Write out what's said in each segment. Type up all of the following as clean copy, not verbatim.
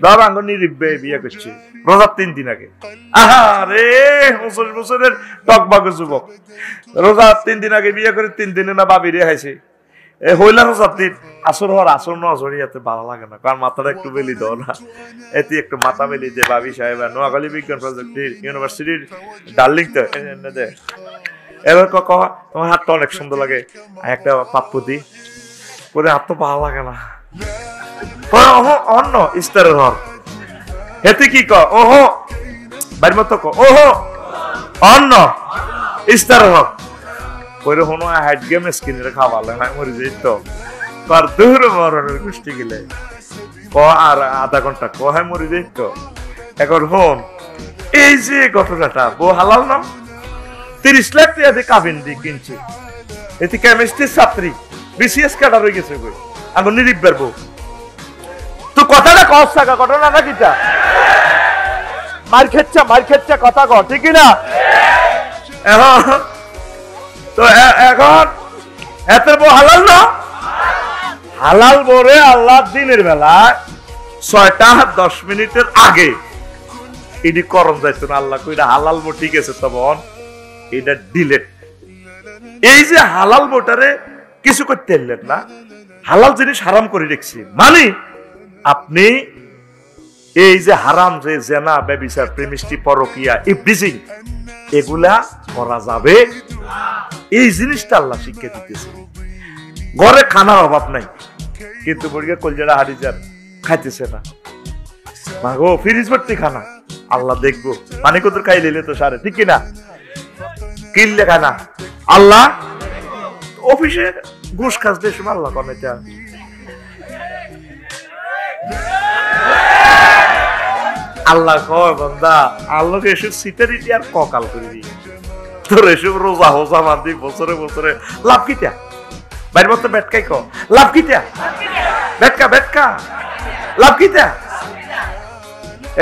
ধর আঙ্গ নিরিব্বে বিয়ে করছে রোজার 3 দিন আগে। আরে 25 বছরের টকবাগে যুবক রোজার 3 দিন আগে বিয়ে করে 3 দিনে না বাবি রে হাইছে। এ হইলা রোজার দিন আসর হওয়ার আসর নজরিয়াতে ভালো লাগে না, কারণ মাথাটা একটু বেলি দাও না, এতে একটু মাথা বেলি যে বাবি সাহেব নোয়াখালী বিজ্ঞান প্রযুক্তির ইউনিভার্সিটির ডার্লিং তো দে এবার তোমার হাতটা অনেক সুন্দর লাগে, একটা পাপ্পু দি পরে হাত তো ভালো লাগে না অন্য ইস্তারের হর হেতে কি ক ওহো বাড়ির মতো ক ওহো অন্য ইস্তারের হর পরে হনো হাইট গেম স্কিনের খাওয়ালে হয় মরে যাই তো তার দূর মরণের গোষ্ঠী গেলে ক আর আধা ঘন্টা ক হয় মরে যাই তো। এখন হন এই যে ঘটনাটা বউ হালাল না 30 লাখ টাকা দিয়ে কাবিন দিয়ে কিনছে, এতে কেমিস্ট্রির ছাত্রী বিসিএস ক্যাডার হয়ে গেছে বই এখন নিরিপ বেরবো তো কথাটা কস থাকা ঘটনাটা কিটা মার খেচ্ছে কথা কর ঠিক না। তো এখন এত বউ হালাল না হালাল বলে আল্লাহ দিনের বেলা 6:10 আগে এটি করণ যাইতো না, আল্লাহ কইরা হালাল বো ঠিক আছে তখন এটা ডিলেট। এই যে হালাল বোটারে কিছু করতে এলেন না, হালাল জিনিস হারাম করে রেখছি মানে আপনি এই যে হারাম যে জেনা ব্যভিচার প্রেমিষ্টি পরকিয়া ইভরিথিং এগুলা করা যাবে, এই জিনিসটা আল্লাহ শিক্ষা দিতেছে। ঘরে খানার অভাব নাই কিন্তু বড়িয়া কলজারা হারিজার খাইতেছে না, মাগো ফ্রিজ ভর্তি খানা আল্লাহ দেখবো পানি কত খাই লিলে তো সারে ঠিক কিনা কিনলে খানা আল্লাহ অফিসে ঘুষ খাসতে সময় আল্লাহ কমে যা আল্লাহ কয় বান্দা আল্লাহকে এসব সিটারিটি আর ককাল করে দিই তোর এসব রোজা হোজা বান্ধি বছরে বছরে লাভ কিটা বাইরের মতো বেটকাই ক লাভ কিটা বেটকা লাভ কিটা।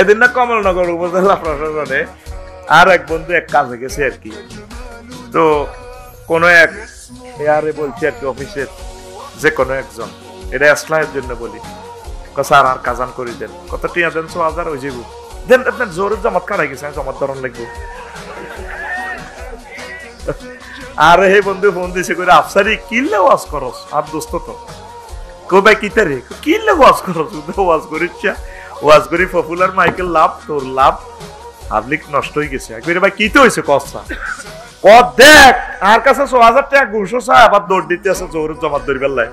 এদিন না কমলনগর উপজেলা প্রশাসনে আর এক বন্ধু এক কাজে গেছে আর কি, তো কোন এক এয়ারে বলছে আর কি অফিসের যে কোনো একজন এটা আসলামের জন্য বলি স্যার আর কাজান করে দেন কত টিয়া দেন 6,000 হয়ে যাবো দেন আপনার জোরের জমাত কারাই গেছে জমাত ধরন লাগবো। আর হে বন্ধু ফোন দিছে করে আফসারি কিনলে ওয়াজ করস আর দোস্ত তো কো ভাই কিতে রে কিনলে ওয়াজ করস ওয়াজ করিচ্ছা ওয়াজ করি পপুলার মাইকেল লাভ তোর লাভ পাবলিক নষ্ট হয়ে গেছে একবারে ভাই কিতে হয়েছে কসা ক দেখ আর কাছে 6,000 টাকা ঘুষো চা আবার দৌড় দিতে আছে জোরের জমাত ধরি বেলায়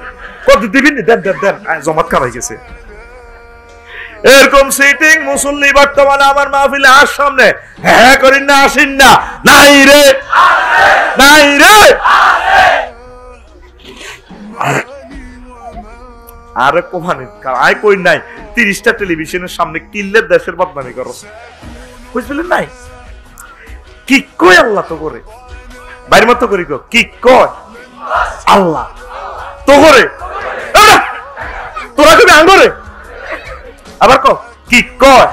কত দিবিনি দেন জমাত কারাই গেছে। এরকম সিটিং মুসল্লি বর্তমানে আমার মাহফিলে আর সামনে হ্যাঁ করিন না আসিন না নাই রে আরে কোহানি আই কই নাই 30টা টেলিভিশনের সামনে কিল্লে দেশের বদনামি করছ বুঝলেন নাই কি কই আল্লাহ তো করে বাইরের মতো করি কি কয় আল্লাহ তো করে তোরা কবি আঙ্গরে আবার ক কি কয়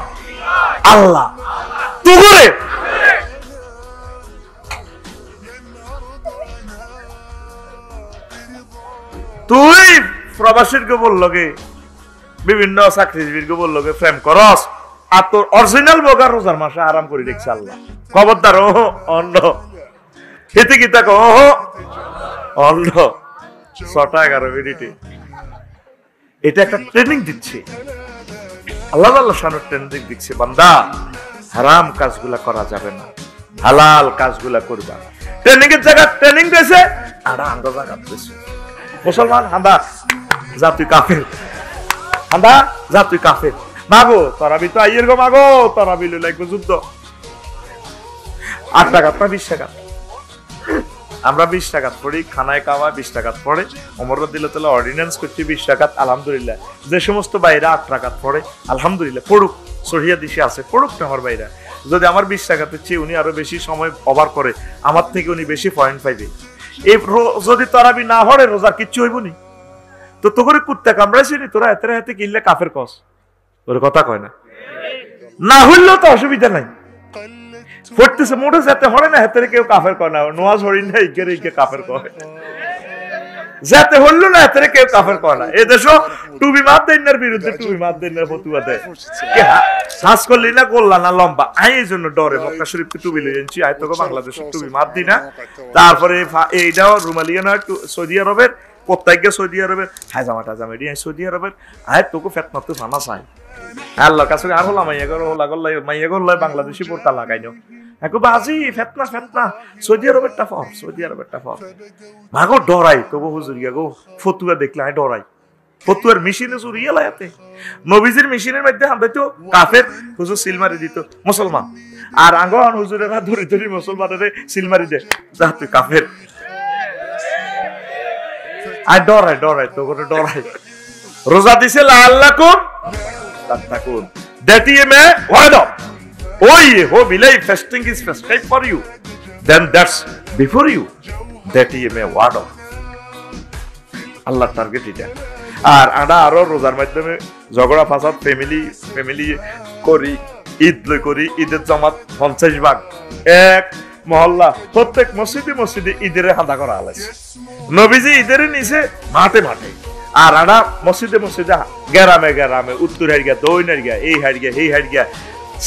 আল্লাহ তো করে তুই প্রবাসীর কে বললগে বিভিন্ন চাকরিজীবীর কে বললগে প্রেম করস আর তোর অরিজিনাল বগার রোজার মাসে আরাম করে দেখছে আল্লাহ খবরদার ও অন্য হেতে কি তাক ও অন্য 6:11 মিনিটে এটা একটা ট্রেনিং দিচ্ছে আল্লাহ আল্লাহ শানের ট্রেনিং দিচ্ছে বান্দা হারাম কাজগুলা করা যাবে না হালাল কাজগুলা করবা ট্রেনিং এর জায়গা ট্রেনিং দিয়েছে আর আঙ্গা জায়গা দিয়েছে মুসলমান হান্দা যা তুই কাফের হান্দা যা তুই কাফের মাগো তরাবি তো আইয়ের গো মাগো তরাবি লই লাগবে যুদ্ধ 8 টাকা না 20 টাকা আমরা 20 টাকা পড়ি খানায় খাওয়া 20 টাকা পড়ে ওমর রাদিয়াল্লাহু অর্ডিন্যান্স করতে 20 টাকা আলহামদুলিল্লাহ যে সমস্ত বাইরা 8 টাকা পড়ে আলহামদুলিল্লাহ পড়ুক সহিয়া দিশে আছে পড়ুক না আমার বাইরা যদি আমার 20 টাকাতে চেয়ে উনি আরো বেশি সময় ওভার করে আমার থেকে উনি বেশি পয়েন্ট পাইবে এই যদি তারাবি না হরে রোজার কিচ্ছু হইব নি তো তোরে কুত্তা কামড়াইছি নি তোরা এত হাতে কিনলে কাফের কস তোর কথা কয় না হইলেও তো অসুবিধা নাই পড়তেছে মোটে যেতে হরে না হাতে কেউ কাফের কয় না নোয়াজ হরিণ না ইকে কাফের কয় যাতে হইল না এতে কেউ কাফের করে না। এ দেশ টুবি মাত দেনের বিরুদ্ধে টুবি মাত দেনের ফতুয়া দেয়, শ্বাস করলি না গোল্লা না লম্বা, আই এই জন্য ডরে মক্কা শরীফকে টুবি লই আনছি, আয় তোকে বাংলাদেশের টুবি মাত দি না। তারপরে এইটাও রুমালিয়া না সৌদি আরবের প্রত্যেক সৌদি আরবের হাজামা টাজামা এটি সৌদি আরবের আয় তোকে ফেতনা তো জানা চাই আল্লাহর কাছে আর হলা মাইয়া গর হলা গল্লাই মাইয়া গল্লাই বাংলাদেশি বোরকা লাগাই নাও একো বাজি ফেতনা ফেতনা সৌদি আরবেরটা ফর সৌদি আরবেরটা ফর ভাগো ডরাই তবু হুজুরিয়া গো ফতুয়া দেখলে আয় ডরাই ফতুয়ার মেশিনে চুরিয়ে লায়াতে নবীজির মেশিনের মধ্যে আমরা তো কাফের হুজুর সিল মারি দিত মুসলমান আর আঙ্গন হুজুরেরা ধরে ধরে মুসলমানের সিল মারি দে যা তুই কাফের আর ডরাই ডরাই তো করে ডরাই রোজা দিছে লাআল্লাকুম তাত্তাকুন that ye may ward up oh ye who believe fasting is prescribed for you then that's before you that ye may ward up Allah target এটা আর আমরা আরো রোজার মাধ্যমে ঝগড়া ফাসাদ ফ্যামিলি করি ঈদ লই করি ঈদের জামাত 50 ভাগ এক মহল্লা প্রত্যেক মসজিদে ঈদের হাদা করা আলাইছে নবীজি ঈদের নিচে মাঠে আর আমরা মসজিদে গ্রামে উত্তর হারিয়া দক্ষিণ হারিয়া এই হারিয়া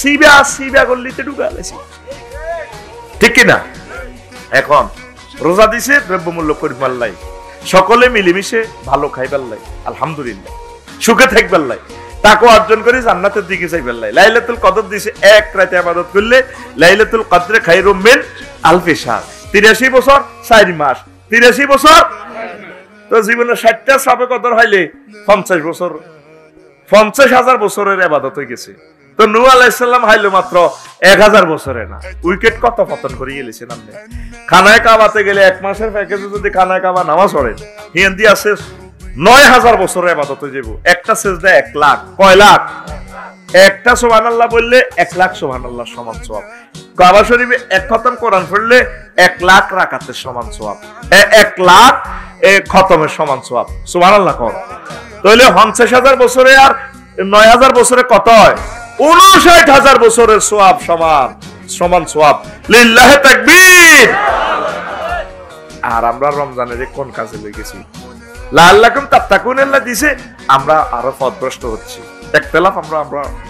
সিবা গল্লিতে ঢুকা আলাইছি ঠিক কিনা এখন রোজা দিছে দ্রব্যমূল্য পরিমাণ লাই সকলে মিলেমিশে ভালো খাইবার লাই আলহামদুলিল্লাহ সুখে থাকবার লাই তাকে অর্জন করে জান্নাতের দিকে যাইবার লাই লাইলাতুল কদর দিছে এক রাতে ইবাদত করলে লাইলাতুল কদরে খায়রুম মিন আলফি শাহর 83 বছর 4 মাস 83 বছর তো জীবনে 60টা সবে কদর হইলে 50 বছর 50,000 বছরের ইবাদত হয়ে গেছে তো নূহ আলাইহিস সালাম হইলো মাত্র 1000 বছরে না উইকেট কত পতন করে গেলেছেন আপনি খানায় কাবাতে গেলে এক মাসের প্যাকেজে যদি খানায় কাবা নামাজ পড়েন হিন্দি আছে 9000 বছরের ইবাদত হয়ে যাব একটা সিজদা 1 লাখ কয় লাখ একটা সুবহানাল্লাহ বললে 1 লাখ সুবহানাল্লাহ সমান সওয়াব কাবা শরীফে এক খতম কোরআন পড়লে 1 লাখ রাকাতের সমান সওয়াব 1 লাখ খতমের সমান সওয়াব সুবহানাল্লাহ কর তাহলে 50000 বছরে আর 9000 বছরে কত হয় 59000 বছরের সওয়াব সমান সওয়াব লিল্লাহি তাকবীর আর আমরা রমজানের কোন কাজে লেগেছি লাআল্লাকুম তাত্তাকুন আল্লাহ দিছে আমরা আরো পথভ্রষ্ট হচ্ছি একতলাফ আমরা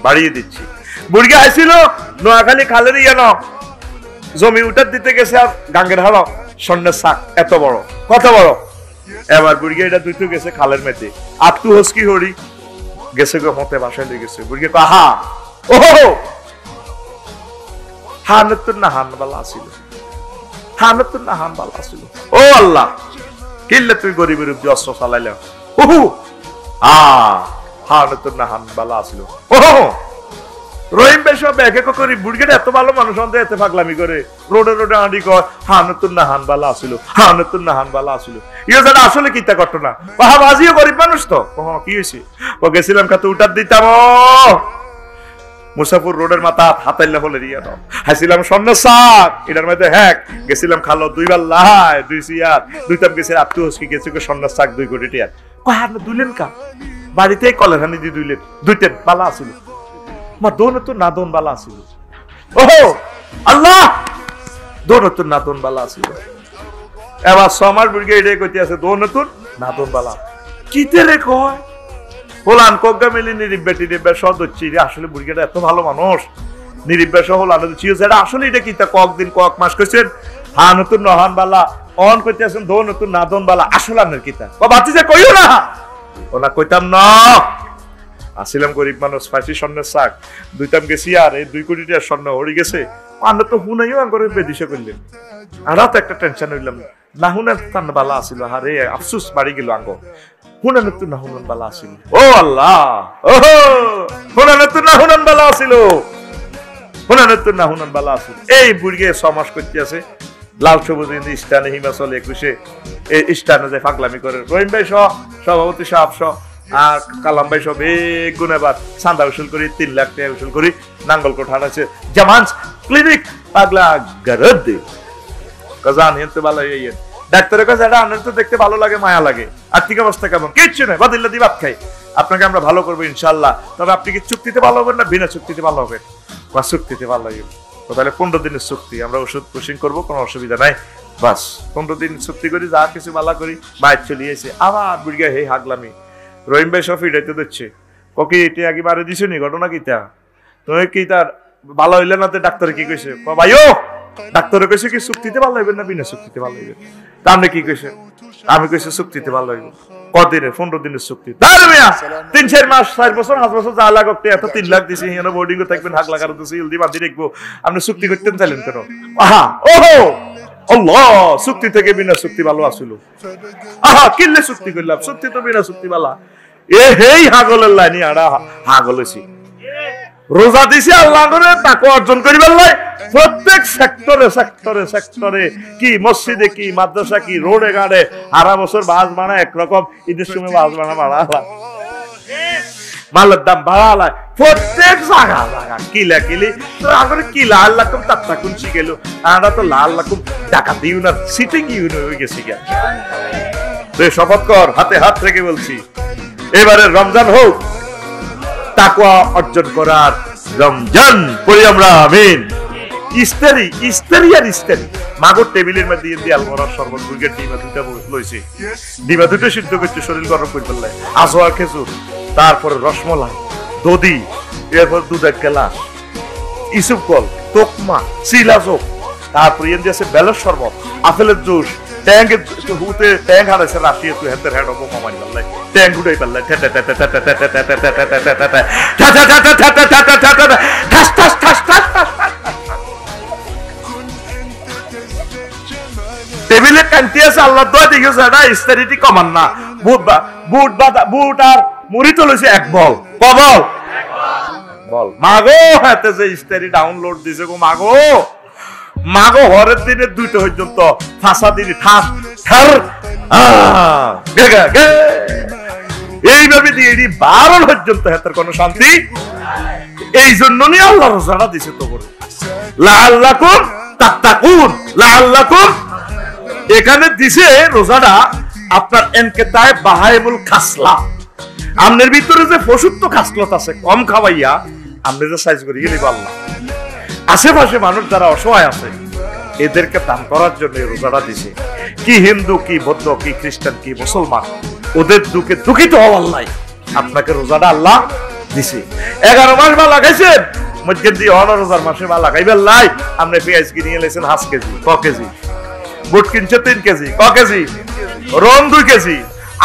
বাড়িয়ে দিচ্ছি বুড়িয়া আইছিল নোয়াখালী খালের ইয়ানো জমি উঠার দিতে গেছে আর গাঙ্গের হাড় স্বর্ণের শাক এত বড় কত বড় এবার বুড়িয়া এটা দুইটো গেছে খালের মেতে আত্তু হস্কি হরি গেছে গো মতে বাসায় লই গেছে বুড়িয়া কয় হা ওহো হানতুন না হান বালা ছিল হানতুন না হান বালা ছিল ও আল্লাহ কিল্লে তুই গরিবের উপর অস্ত্র চালাইলে ওহো হানতুন না হান বালা ছিল ওহো রহিম বেশ ব্যাগে করি বুড়িটা এত ভালো মানুষ অন্ধে এতে পাগলামি করে রোডে আঁটি কয় হানতুন না হান বালা আসিল হানতুন না হান বালা আসিল ইয়ে যারা আসলে কিতা ঘটনা বাজিও গরিব মানুষ তো কি হয়েছে ও গেছিলাম কাতে উঠার দিতাম মুসাফুর রোডের মাথা হাতাইলে হলে রিয়া দাও হাসিলাম স্বর্ণের শাক এটার মধ্যে হ্যাক গেছিলাম খালো 2 বার লাই 2 সিয়ার দুইটাম গেছে আত্তু হসকি গেছে স্বর্ণের শাক 2 কোটি টিয়ার কয় আপনি দুইলেন কা বাড়িতে কলের হানি দিয়ে দুইতেন বালা আসিল মা দোনো তো নাদন বালা আসিল ওহো আল্লাহ দোনো তো নাদন বালা আসিল এবার সমাজ বুড়িয়ে এটাই কইতে আছে দোনো তো নাদন বালা কিতে রে কয় হোলান কগ্গা মিলি নিরিব্বেটি নিব্বে সদচ্ছি রে আসলে বুড়িটা এত ভালো মানুষ নিরিব্বে সহ হোলানো ছিল সেটা আসলে এটা কিতা কয়েকদিন কয়েক মাস কইছেন হা নতুন নহান বালা অন কইতে আছেন দো নতুন নাদন বালা আসলে আনের কিতা ও বাতি যে কইও না ওনা কইতাম না আসিলাম গরিব মানুষ ফাঁসি স্বর্ণের শাক দুইতাম গেছি আর এই 2 কোটি টাকার স্বর্ণ হরি গেছে আমরা তো হুনাইও আঙ্গরে বেদিশে করলেন আমরা তো একটা টেনশন হইলাম না হুনার তান বালা আসিল আরে আফসোস বাড়ি গেল আঙ্গ হুনান তো না হুনান বালা আসিল ও আল্লাহ ওহো হুনান তো না হুনান বালা আসিল হুনান তো না হুনান বালা আসিল এই বুড়িয়ে 6 মাস করতে আছে লাল সবুজ স্থানে হিমাচল 21 এই স্থানে যে পাগলামি করে রহিম ভাই সভাপতি সাহেব আর কালাম ভাই সব গুণ এবার চান্দা উসুল করি 3 লাখ টাকা উসুল করি নাঙ্গলকোট হারাচ্ছে জামানস ক্লিনিক পাগলা গরদ কাজান হেনতে ভালো এই ডাক্তারের কাছে এটা আনন্দ দেখতে ভালো লাগে মায়া লাগে আর্থিক অবস্থা কেমন কিচ্ছু নেই বাদিল্লা দি ভাত খাই আপনাকে আমরা ভালো করবো ইনশাআল্লাহ তবে আপনি কি চুক্তিতে ভালো হবেন না বিনা চুক্তিতে ভালো হবেন বা চুক্তিতে ভালো হবে তাহলে 15 দিনের চুক্তি আমরা ওষুধ পুশিং করবো কোনো অসুবিধা নাই বাস 15 দিন চুক্তি করি যা কিছু বালা করি বাইর চলে এসে আবার বুড়িয়া হে হাগলামি রহিম ভাই সব ফিরাইতে দিচ্ছে ককি এটা আগে বারে দিছো নি ঘটনা কিটা তুমি কি তার ভালো হইলে না ডাক্তারে কি কইছে ভাইও ডাক্তারে কইছে কি চুক্তিতে ভালো হইবে না বিনা চুক্তিতে ভালো হইবে তা আপনি কি কইছে আমি কইছি চুক্তিতে ভালো হইবে কদিনে 15 দিনের চুক্তি তাহলে মিয়া 3-4 মাস 4 বছর 5 বছর যা লাগতে এত 3 লাখ দিছি এখানে বোর্ডিং এ থাকবেন হাগলা কারো দিছি জলদি বাঁধি রাখবো আপনি চুক্তি করতেন চাইলেন কেন আহা ওহো আল্লাহ চুক্তি থেকে বিনা চুক্তি ভালো আসিল আহা কিল্লে চুক্তি করলাম চুক্তি তো বিনা চুক্তি ভালো এ হেই হাগলের লাইনি আড়া হাগলেছি রোজা দিছি আল্লাহ করে তাকে অর্জন করিবার লাই প্রত্যেক সেক্টরে সেক্টরে সেক্টরে কি মসজিদে কি মাদ্রাসা কি রোডে ঘাটে সারা বছর বাস বানা একরকম ঈদের সময় বাস বানা বাড়া মালের দাম বাড়া প্রত্যেক জায়গা জায়গা কিলা কিলি তো আগরে কি লাল লাকুম তাত্তা কুঞ্চি গেল আমরা তো লাল লাকুম ডাকাতি ইউনার সিটিং ইউন হয়ে গেছি গা তুই শপথ কর হাতে হাত রেখে বলছি এবারে রমজান হোক তাকওয়া অর্জন করার রমজান পড়ি আমরা আমিন ইস্তারি ইস্তারি আর ইস্তারি মাগর টেবিলের মধ্যে দিয়ে আলমরার শরবত বুগের ডিমা দুটো লইছে ডিমা দুটো সিদ্ধ করতে শরীর গরম করে ফেললে আজোয়া খেজুর তারপরে রসমলাই দধি এরপর দুধের গ্লাস ইসুপ কল তোকমা সিলাজক তারপরে এর দিয়ে আছে বেলের শরবত আপেলের জুস ট্যাঙ্কের হুতে ট্যাঙ্ক হারাইছে রাশিয়া তুই হেতের হেড অবো মামাই পাল্লাই ট্যাঙ্ক উঠাই পাল্লাই টেবিলে কান্তি আছে আল্লাহ দোয়া দেখিয়েছে এটা স্টেরিটি কমান না বুট আর মুড়ি তো লইছে এক বল কবল বল মাগো হাতে যে স্টেরি ডাউনলোড দিছে গো মাগো মাগো হরের দিনে দুইটা পর্যন্ত ফাঁসা দিনে ঠাস ঠার এইভাবে দিয়ে 12 পর্যন্ত হাতের কোনো শান্তি এই জন্য নিয়ে আল্লাহ রোজাটা দিছে তো করে লাআল্লাকুম তাত্তাকুন লাআল্লাকুম এখানে দিছে রোজাটা আপনার এনকেতায় বাহাইমুল খাসলা আমনের ভিতরে যে পশুত্ব খাসলত আছে কম খাওয়াইয়া আমনে যে সাইজ করি গেলি আল্লাহ আশেপাশে মানুষ যারা অসহায় আছে এদেরকে দান করার জন্য রোজাটা দিছে কি হিন্দু কি বৌদ্ধ কি খ্রিস্টান কি মুসলমান ওদের দুঃখে দুঃখিত হওয়ার লাই আপনাকে রোজাটা আল্লাহ দিছে 11 মাস বা লাগাইছেন মধ্যে দিয়ে 11 মাসে বা লাগাইবেন লাই আপনি পেঁয়াজ কিনে লেছেন 5 কেজি ক কেজি বুট কিনছে 3 কেজি ক কেজি রং 2 কেজি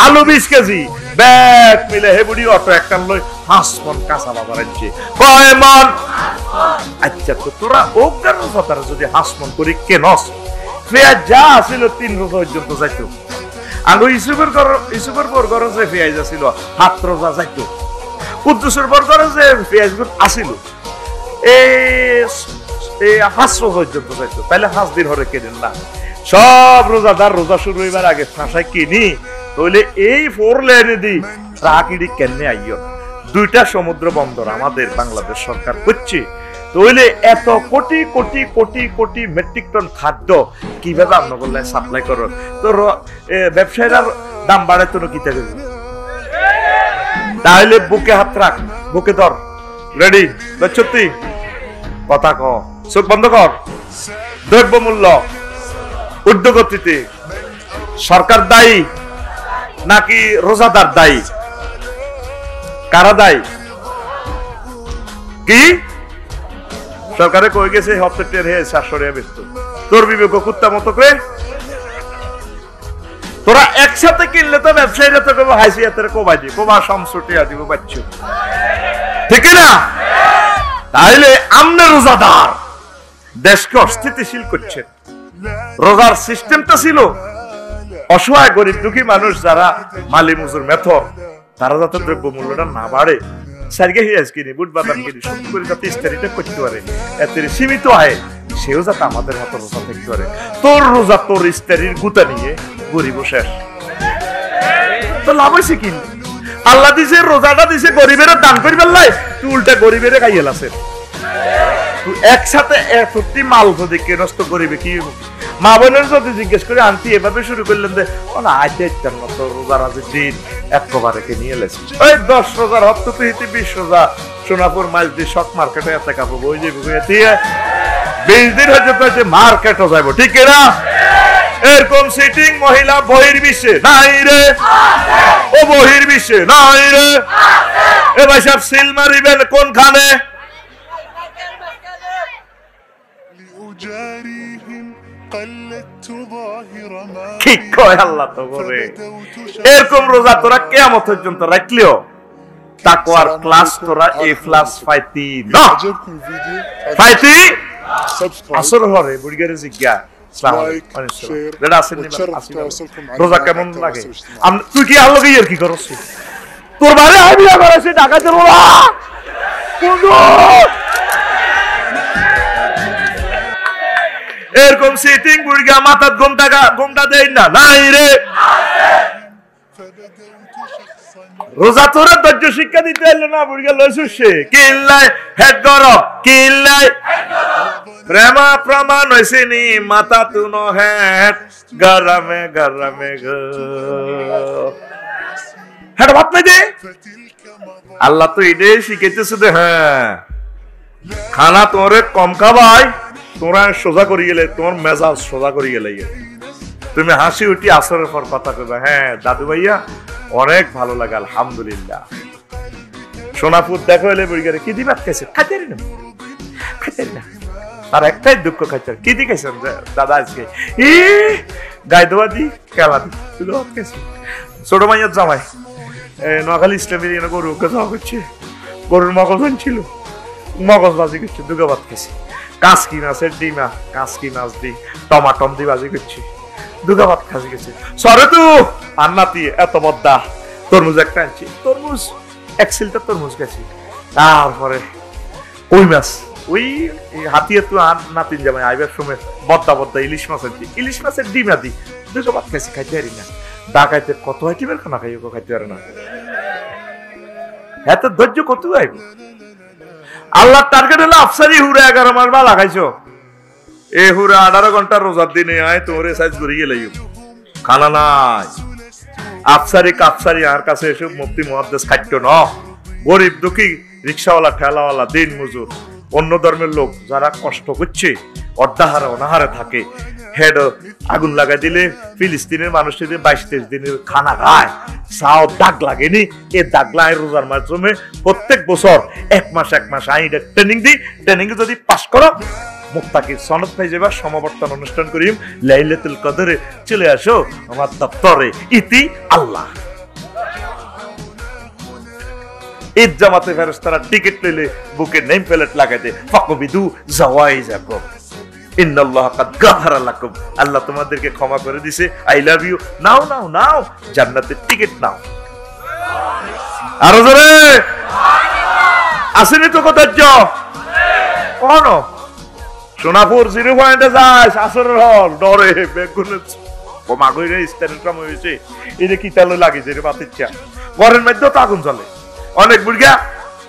আলু 20 কেজি ব্যাগ মিলে হেবুড়ি অটো একটা লই 5 মন কাঁচা বাবা রাখছে কয় মন আচ্ছা তো তোরা ওগার রোজাদার যদি 5 মন করি কেনস পেঁয়াজ যা ছিল 3 রোজা পর্যন্ত যাইতো আলু ইসুফের বর্গর যে পেঁয়াজ ছিল 7 রোজা যাইতো কুদ্দুসের বর্গর যে পেঁয়াজ আসিল এই 5 রোজা পর্যন্ত যাইতো তাহলে 5 দিন হরে কেনেন না সব রোজাদার রোজা শুরু হইবার আগে ফাঁসায় কিনি তাহলে এই 4 লেনে দি ট্রাকিডি কেনে আইও দুইটা সমুদ্র বন্দর আমাদের বাংলাদেশ সরকার করছে তাহলে এত কোটি কোটি কোটি কোটি মেট্রিক টন খাদ্য কিভাবে আপনাদের সাপ্লাই করো তো ব্যবসায়ীরা দাম বাড়ায় তো কি থাকে তাহলে বুকে হাত রাখ বুকে ধর রেডি সত্যি কথা ক চোখ বন্ধ কর দ্রব্য মূল্য উদ্যোগতিতে সরকার দায়ী নাকি রোজাদার দায়ী কারা দায়ী কি সরকারে কই গেছে হপ্তাটের হে 700 টাকা বেচতো তোর বিবেক কুত্তা মতো করে তোরা একসাথে কিনলে তো ব্যবসায়ীরা তো কবে হাসিয়াতের কোবাই দি কোবা সমসুটি দিব বাচ্চু ঠিক না তাইলে আমনে রোজাদার দেশকে অস্থিতিশীল করছে রোজার সিস্টেমটা ছিল অসহায় গরিব দুঃখী মানুষ যারা মালি মজুর মেথর তারা যাতে দ্রব্য মূল্যটা না বাড়ে সারিকে হিয়াজ কিনি বুট বাদাম কিনি সব করে যাতে ইস্তারিটা করতে পারে এতে সীমিত আয় সেও যাতে আমাদের মতো রোজা থাকতে পারে তোর রোজা তোর ইস্তারির গুতা নিয়ে গরিব শেষ তো লাভ হয়েছে কি আল্লাহ দিছে রোজাটা দিছে গরিবের দান করিবার লাই তুই উল্টা গরিবের খাইয়ে লাসে তুই একসাথে এতটি মাল যদি কেনস্ত গরিবে কি মা বোনের যদি জিজ্ঞেস করে আনতি এভাবে শুরু করলেন যে না আইতে ইচ্ছার মতো রোজার আজ দিন একবারে কে নিয়ে এলেছি ওই 10 রোজার হপ্ত তুই 20 রোজা সোনাপুর মাছ দিয়ে শক মার্কেটে এত কাপড় বই যে 20 দিন হচ্ছে তো মার্কেটও যাবো ঠিক না এরকম সিটিং মহিলা বহির্বিশ্বে নাই রে, ও বহির্বিশ্বে নাই রে। এবার সব সিল মারিবেন কোনখানে? ঠিক কয় আল্লাহ তো করে। এরকম রোজা তোরা কিয়ামত পর্যন্ত রাখলেও তাকওয়ার ক্লাস তোরা এ প্লাস পাইতি না, পাইতি আসর হরে বুড়িগারে জিজ্ঞা রোজা কেমন লাগে? তুই কি আল্লাহ ইয়ার কি করছ? তোর বাড়ি আইবিয়া করেছে ডাকাতের ওরা এরকম সিটিং বুড়িগা মাথার ঘুমটা দেয় না নাই রে। রোজা তোরা ধৈর্য শিক্ষা দিতে এলো না, বুড়িগা লইছে কিল্লাই হেড করো কিল্লাই প্রেমা প্রমাণ হয়েছে নি মাথা তুনো হেড গরমে গরমে হেড ভাত নাই দে। আল্লাহ তো এটাই শিখাইতেছে দে। হ্যাঁ খানা তোরে কম খাবাই, তোমরা সোজা করি গেলে তোমার মেজাজ সোজা করি গেলে তুমি হাসি উঠি আসরের পর কথা কইবা, হ্যাঁ দাদু ভাইয়া অনেক ভালো লাগে আলহামদুলিল্লাহ। সোনাপুর দেখো এলে বুড়িগারে কি দিবাত খাইছে, খাইতে না খাইতে না, তার একটাই দুঃখ খাইছে কি দি খাইছেন দাদা আজকে ই গাই দোয়া দি খেলা দি খাইছে। ছোট মাইয়ার জামাই নোয়াখালী ইসলামের গরু খাওয়া করছে, গরুর মগজ ছিল মগজ বাজি করছে, দুগা ভাত খাইছে। কাঁচকি মাছের ডিমা কাঁচকি মাছ দি টমাটম দি বাজি করছি, দুগা ভাত খাসি গেছে। সরে তু আর নাতি এত বদ্দা তরমুজ একটা আনছি, তরমুজ এক সিলটা তরমুজ গেছি। তারপরে ওই মাছ ওই হাতিয়ে তো আর নাতিন জামাই আইবার সময় বদ্দা বদ্দা ইলিশ মাছ আনছি, ইলিশ মাছের ডিমা দি দুগা ভাত খাইছি, খাইতে পারি না। ডাকাইতে কত আইটেমের খানা খাই খাইতে পারে না, এত ধৈর্য কত আইব? আল্লাহ টার্গেট হলো আফসারি হুরা 11 মাস বা লাগাইছো, এ হুরা 18 ঘন্টা রোজার দিনে আয় তোরে সাইজ করে গেলে খানা নাই। আফসারি কাফসারি আর কাছে এসব মুফতি মুহাদ্দিস খাদ্য ন, গরিব দুঃখী রিক্সাওয়ালা ঠেলাওয়ালা দিন মজুর অন্য ধর্মের লোক যারা কষ্ট করছে অর্ধাহারে অনাহারে থাকে, হেড আগুন লাগাই দিলে ফিলিস্তিনের মানুষদের 22-23 দিনের খানা খায়, সাও দাগ লাগেনি। এ দাগ লাগে রোজার মাধ্যমে প্রত্যেক বছর এক মাস আইনের ট্রেনিং দিই, ট্রেনিং যদি পাস করো মুক্তাকির সনদ পাই যাবা। সমাবর্তন অনুষ্ঠান করিম লাইলাতুল কদরে চলে আসো আমার দপ্তরে, ইতি আল্লাহ। ঈদ জামাতে ফেরেশতারা টিকিট লইলে বুকে নেম প্লেট লাগাই দে, ফাকবিদু জাওয়াইজাকুম ইন্নাল্লাহ কাদ গাফারা লাকুম, আল্লাহ তোমাদেরকে ক্ষমা করে দিয়েছে, আই লাভ ইউ, নাও নাও নাও জান্নাতের টিকিট নাও। আরো জোরে আসেনি তো কথা কোন সোনাপুর 0 পয়েন্টে যাস আসরের হল ডরে বেগুনের ও মাগইরে স্ট্যান্ডার্ড কাম হইছে, এই কি তেল লাগিছে রে বাতিচ্ছা, ঘরের মধ্যে তো আগুন জ্বলে। অনেক বুড়িয়া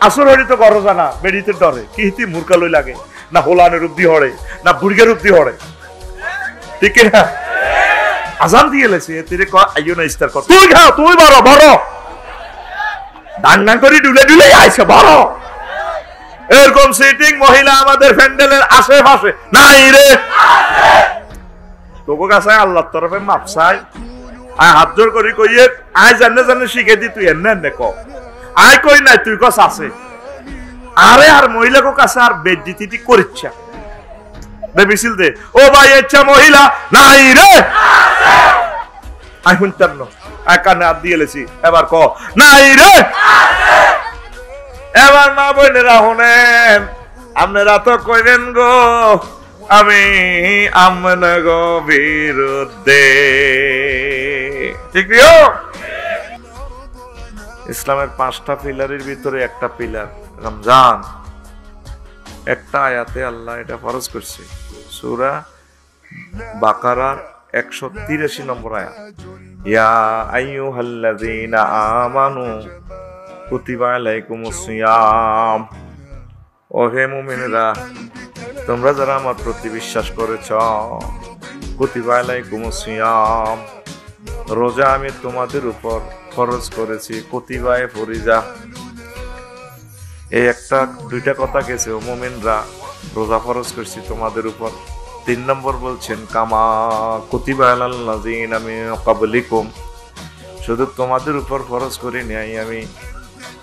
আসর হইলে তো ঘর জানা বেড়িতে ডরে কি হিতি মুরকালই লাগে না, হোলানের রূপ দিয়ে হড়ে না বুড়িয়ার রূপ দিয়ে হড়ে, ঠিক না? আজান দিয়ে লেছে এতে ক আইও না ইস্তার কর, তুই খাও তুই বড় বড় ডাং ডাং করে ডুলে ডুলে আইছে বড়। এরকম সিটিং মহিলা আমাদের প্যান্ডেলের আশেপাশে নাই রে, তোকে কাছে আল্লাহর তরফে মাপ চাই। আয় হাত জোর করি কইয়ে আয় জানে জানে শিখে দি, তুই এনে এনে ক আয় কই নাই তুই কস আছে। আরে আর মহিলাকে কাছে আর বেজ্জিতি করিচ্ছা মিছিল দে, ও ভাই ইচ্ছা মহিলা নাই রে, আই শুনতাম না কানে হাত দিয়ে লেছি, এবার ক নাই রে। এবার মা বোনেরা শুনেন, আপনারা তো কইবেন গো আমি আমনা গো বিরুদ্ধে, ঠিক নিও। ইসলামের 5টা পিলারের ভিতরে একটা পিলার রমজান। একটা আয়াতে আল্লাহ এটা ফরজ করছে, সূরা বাকারার 183 নম্বর আয়াত, ইয়া আইয়ুহাল্লাযীনা আমানু কুতিবা আলাইকুমুস সিয়াম, ও হে মুমিনরা তোমরা যারা আমার প্রতি বিশ্বাস করেছ, কুতিবা আলাইকুমুস সিয়াম রোজা আমি তোমাদের উপর ফরজ করেছি, কুতিবায়ে ফরিজা। এই একটা দুইটা কথা গেছে, ও মুমিনরা রোজা ফরজ করছি তোমাদের উপর, 3 নম্বর বলছেন কামা কুতিবা আলাল লাযিনা মিন ক্বাবলিকুম, শুধু তোমাদের উপর ফরজ করে নাই আমি,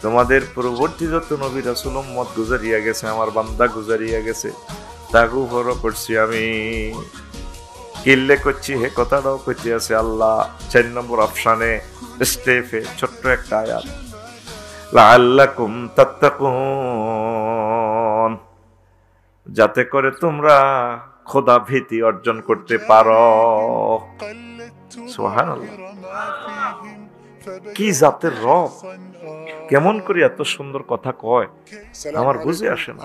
তোমাদের পূর্ববর্তী যত নবী রাসূল উম্মত গুজারিয়া গেছে, আমার বান্দা গুজারিয়া গেছে, তাকে ফরজ করছি আমি। কিল্লে করছি হে কথাটাও করতে আছে আল্লাহ 4 নম্বর অপশনে স্টেপে ছোট্ট একটা আয়াত, লাআল্লাকুম তাত্তাকুন, যাতে করে তোমরা খোদা ভীতি অর্জন করতে পারো। সুবহানাল্লাহ, কি জাতের রব, কেমন করে এত সুন্দর কথা কয় আমার বুঝে আসে না।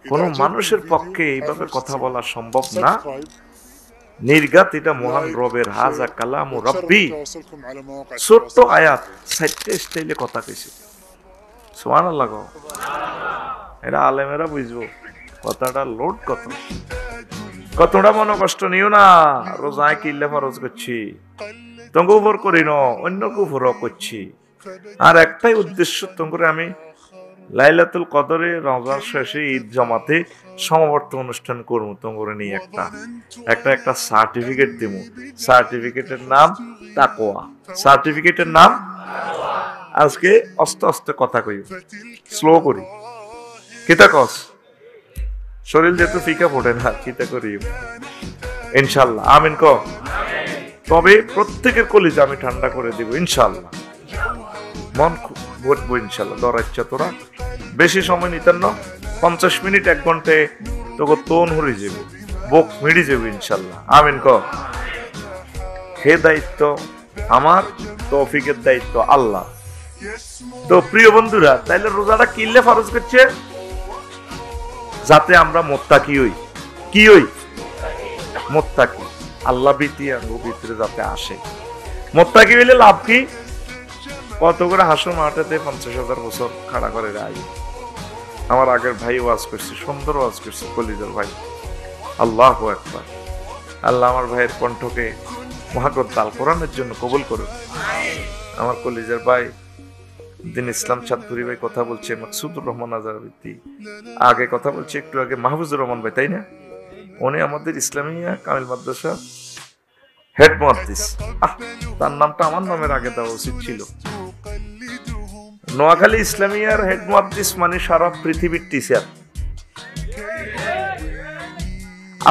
কোন মানুষের পক্ষে এইভাবে কথা বলা সম্ভব না। নির্গাত এটা মহান রবের, হাজা কালামু রব্বি, ছোট্ট আয়াত 4টে স্টাইলে কথা কইছে। সুবহানাল্লাহ, এরা আলেমেরা বুঝবো কথাটা লোড কত, কতটা মনে কষ্ট নিও না। রোজায় কিল্লে ফরজ করছি, তোমাকে উপর করি না, অন্য উপরও করছি, আর একটাই উদ্দেশ্য, তোমাকে আমি লাইলাতুল কদরে রমজান শেষে ঈদ জমাতে সমাবর্তন অনুষ্ঠান করবো, তোমাকে নিয়ে একটা সার্টিফিকেট দিব। সার্টিফিকেটের নাম তাকওয়া, সার্টিফিকেটের নাম। আজকে আস্তে আস্তে কথা কই, স্লো করি, কিতা কস শরীর যেহেতু ফিকা ফোটে না, কিতা করি ইনশাল্লাহ, আমিন ক। তবে প্রত্যেকের কলিজা আমি ঠান্ডা করে দিব ইনশাল্লাহ, মন বসবো ইনশাল্লাহ। দরাচ্ছা তোরা বেশি সময় নিতেন না, 50 মিনিট 1 ঘন্টায় তোকে তোন হয়ে যাবে, বুক মিড়ে যাবে ইনশাল্লাহ, আমিন ক। হে দায়িত্ব আমার, তৌফিকের দায়িত্ব আল্লাহ। তো প্রিয় বন্ধুরা, তাইলে রোজাটা কিল্লে ফরজ করছে যাতে আমরা মুত্তাকি হই। কি হই? মুত্তাকি, আল্লাহ ভীতি আমার ভিতরে যাতে আসে। মুত্তাকি হইলে লাভ কি? কত করে হাসর মাঠেতে 50,000 বছর খাড়া করে রাই। আমার আগের ভাই ওয়াজ করছে, সুন্দর ওয়াজ করছে, কলিজার ভাই। আল্লাহু আকবার। আল্লাহ আমার ভাইয়ের কণ্ঠকে মহাগ্রন্থ আল কোরআনের জন্য কবুল করুন। আমার কলিজার ভাই দিন ইসলাম চাঁদপুরি ভাই কথা বলছে, মাকসুদুর রহমান আজারবিদ্দি আগে কথা বলছে, একটু আগে মাহফুজুর রহমান ভাই, তাই না? উনি আমাদের ইসলামিয়া কামিল মাদ্রাসা হেড মুহাদ্দিস। তার নামটা আমার নামের আগে দেওয়া উচিত ছিল। নোয়াখালী ইসলামিয়ার হেড মুহাদ্দিস মানে সারা পৃথিবীর টিচার।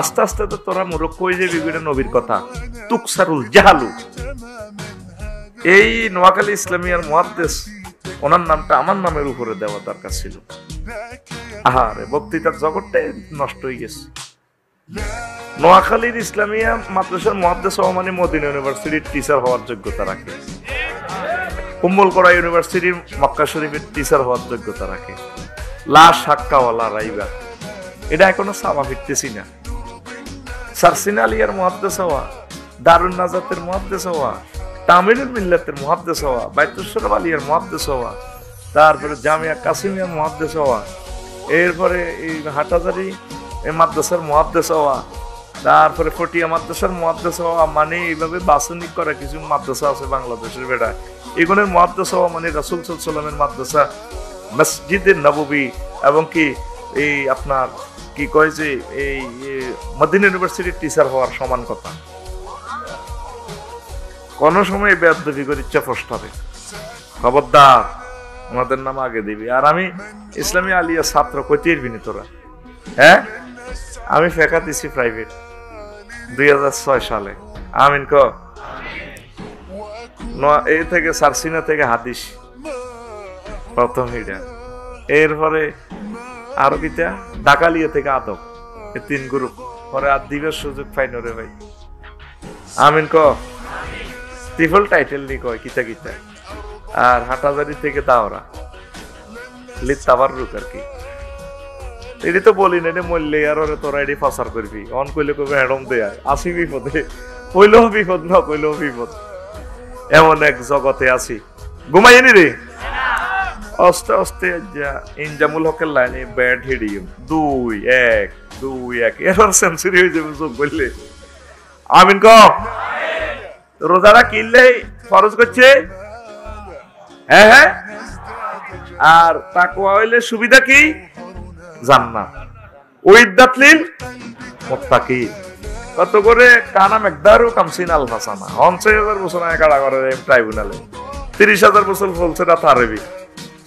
আস্তে আস্তে তো তোরা মূর্খ হয়ে যাবি নবীর কথা, তুকসারুল জাহালু। এই নোয়াখালী ইসলামিয়ার মুহাদ্দিস, ওনার নামটা আমার নামের উপরে দেওয়া দরকার ছিল। আহারে, বক্তৃতার জগৎটাই নষ্ট হয়ে গেছে। নোয়াখালীর ইসলামিয়া মাদ্রাসার মুহাদ্দিস হওয়া মানে মদিনা ইউনিভার্সিটির টিচার হওয়ার যোগ্যতা রাখে, উম্মুল কোরা ইউনিভার্সিটির মক্কা শরীফের টিচার হওয়ার যোগ্যতা রাখে। লা শাক্কাওয়ালা রাইবা, এটা এখনো সাবা ফিরতেছি না। সারসিনা আলিয়ার মুহাদ্দিস হওয়া, দারুন নাজাতের মুহাদ্দিস হওয়া, তামিলুল মিল্লাতের মুহাদ্দিস হওয়া, বাইতুল আলিয়ার মুহাদ্দিস হওয়া, তারপরে জামিয়া কাসিমিয়ার মুহাদ্দিস হওয়া, এরপরে এই হাটাজারি মাদ্রাসার মুহাদ্দিস হওয়া, তারপরে ফটিয়া মাদ্রাসার মুহাদ্দিস হওয়া, মানে এইভাবে বাছনিক করা কিছু মাদ্রাসা আছে বাংলাদেশের বেড়া, এগুলোর মুহাদ্দিস হওয়া মানে রাসূল সাল্লাল্লাহু আলাইহি ওয়াসাল্লামের মাদ্রাসা মসজিদে নববী, এবং কি এই আপনার কি কয় যে এই মদিনা ইউনিভার্সিটির টিচার হওয়ার সমান কথা। কোন সময় বেয়াদবি করে ইচ্ছা ফসটাবে, খবরদার, ওনাদের নাম আগে দিবি। আর আমি ইসলামী আলিয়া ছাত্র কইতে পারবি তোরা, হ্যাঁ? আমি ফেকা দিছি প্রাইভেট 2006 সালে, আমিন ক। এই থেকে সারসিনা থেকে হাদিস প্রথম হিডা, এরপরে আরো কিতা ডাকালিয়া থেকে আদব, এই 3 গ্রুপ, পরে আর দিবের সুযোগ পাইন রে ভাই, আমিন ক। ট্রিপল টাইটেল নি কয় কিতা কিতা। আর হাটাজারি থেকে দাওরা লিত্তাবার রুক আর কি, এটি তো বলি না, এটা মরলে আর ওরে তোরা এটি ফাসার করবি, অন কইলে কবে হ্যাডম দেয় আসি বিপদে, কইলেও বিপদ, না কইলেও বিপদ, এমন এক জগতে আছি। ঘুমাইনি রে আস্তে আস্তে ইনজামুল হকের লাইনে ব্যাট হিডিম 2-1 এর সেঞ্চুরি হয়ে যাবে চোখ বললে, আমিন ক। রোজারা কিনলে ফরজ করছে, হ্যাঁ হ্যাঁ। আর তাকওয়া হইলে সুবিধা কি? জান্নাত। ওইদাতলিল মুত্তাকি কত করে কানা মেকদারু কামসিন আল হাসানা 50,000 বছর আগে কাড়া করে ট্রাইব্যুনালে 30,000 বছর ফলছে না তারেবি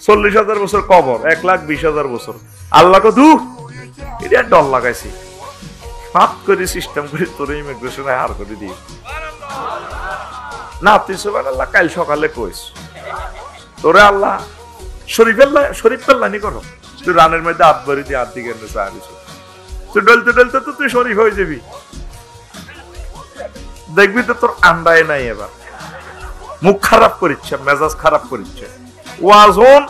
40,000 বছর কবর 1,20,000 বছর আল্লাহ কো দু এটা ডর লাগাইছি ফাপ করে সিস্টেম করে তোর ইমিগ্রেশনে হার করে দিই না তুই সুবহানাল্লাহ কাল সকালে কইস তোরে আল্লাহ শরীফ পেল্লানি করো তুই রানের মধ্যে হাত ভরি দিয়ে হাত দিকে তুই ডলতে ডলতে তো তুই শরীফ হয়ে যাবি দেখবি তো তোর আন্দায় নাই এবার মুখ খারাপ করিচ্ছে মেজাজ খারাপ করিচ্ছে ওয়াজ হন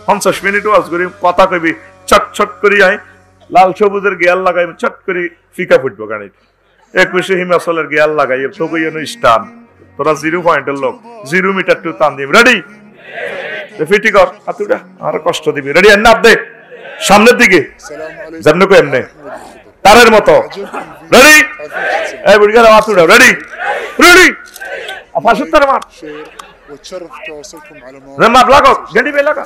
50 মিনিট ওয়াজ করি কথা কইবি চট করি আই লাল সবুজের গিয়ার লাগাই চট করে ফিকা ফুটবো গাড়ি 21 হিমাচলের গিয়ার লাগাই তো কইনো স্টান তোরা 0 পয়েন্টের লোক 0 মিটার টু টান দিবি রেডি ফিটি কর আতুটা আর কষ্ট দিবি রেডি আর না দে সামনের দিকে জানো কো এমনে তারের মতো রেডি এই বুড়িগা আতুটা রেডি রেডি আপাশত্তর মার وتشرف تواصلكم على মা লাগো গন্ডি বে লাগা